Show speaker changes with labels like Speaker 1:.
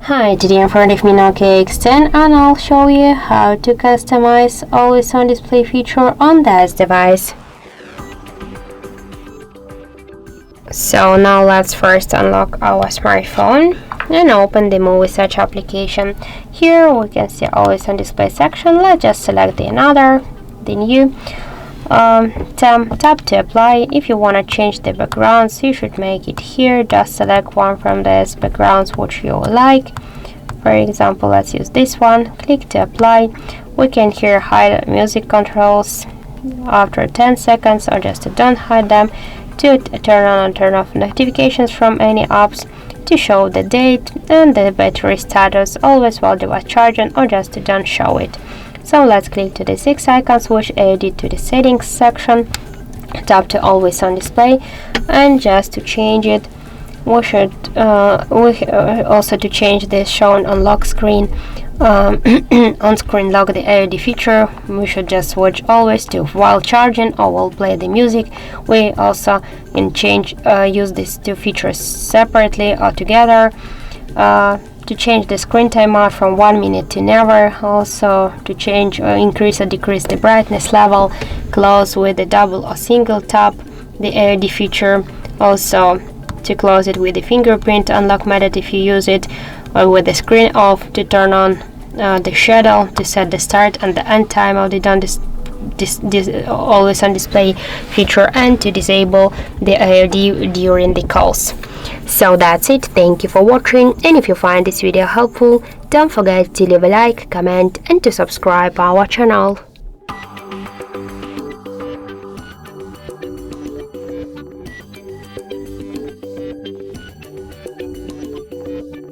Speaker 1: Hi, today in front of me Nokia X10 and I'll show you how to customize always on display feature on this device. So now let's first unlock our smartphone and open the movie search application. Here we can see always on display section. Let's just select the new. Tap to apply. If you want to change the backgrounds, you should make it here. Just select one from these backgrounds which you like. For example, let's use this one. Click to apply. We can here hide music controls after 10 seconds or just to don't hide them, to turn on and turn off notifications from any apps, to show the date and the battery status always while device charging, or just to don't show it. So let's click to the 6 icons which added to the settings section. Tap to always on display, and just to change it, we should also to change this shown on lock screen on screen lock the AOD feature. We should just switch always to while charging or while play the music. We also can change use these two features separately or together. To change the screen timeout from 1 minute to never, also to change or increase or decrease the brightness level, close with a double or single tap the AOD feature, also to close it with the fingerprint unlock method if you use it, or with the screen off to turn on the shadow to set the start and the end time of the always on display feature, and to disable the AOD during the calls. So that's it. Thank you for watching, and if you find this video helpful, don't forget to leave a like, comment and to subscribe our channel.